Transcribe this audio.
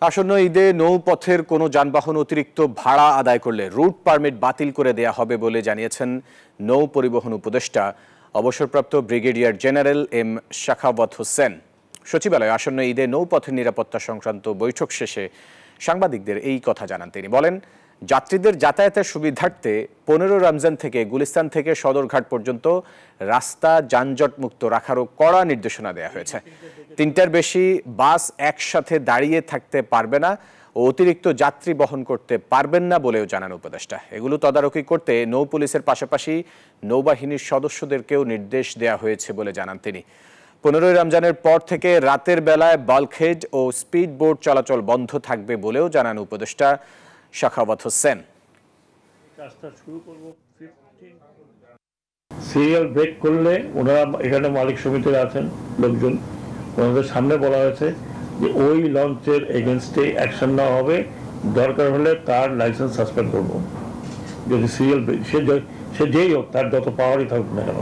আসন্ন ঈদে নৌপথের কোনো যানবাহন অতিরিক্ত ভাড়া আদায় করলে রুট পারমিট বাতিল করে দেয়া হবে বলে জানিয়েছেন নৌ পরিবহন উপদেষ্টা অবসরপ্রাপ্ত brigadier general M Shakhawat Hossain. সচিবালয়ে আসন্ন ঈদে নৌপথের নিরাপত্তা সংক্রান্ত বৈঠক শেষে সাংবাদিকদের এই কথা জানান তিনি। বলেন, যাত্রীদের যাতায়াতের সুবিধার্থে 15 রমজান থেকে গুলিস্তান থেকে সদরঘাট পর্যন্ত রাস্তা যানজটমুক্ত রাখারও কড়া নির্দেশনা দেওয়া হয়েছে। 3টার বেশি বাস একসাথে দাঁড়িয়ে থাকতে পারবে না ও অতিরিক্ত যাত্রী বহন করতে পারবেন না বলেও জানান উপদেষ্টা। এগুলো তদারকি করতে নৌ পুলিশের পাশাপাশি নৌবাহিনীর সদস্যদেরকেও নির্দেশ দেওয়া হয়েছে বলে জানান তিনি। 15 রমজানের পর থেকে রাতের বেলায় বাল্কহেড ও স্পিড বোট চলাচল বন্ধ থাকবে বলেও জানান উপদেষ্টা শাখাওয়াত হোসেন। সিরিয়াল ব্রেক করলে ওনারা এখানে মালিক সমিতির আছেন লোকজন, ওনাদের সামনে বলা হয়েছে যে ওই লঞ্চের এগেনস্টে অ্যাকশন নেওয়া হবে, দরকার হলে তার লাইসেন্স সাসপেন্ড করবো। যদি সিরিয়াল ব্রেক সে যেই হোক, তার যত পাওয়ারই থাকুক না কেন।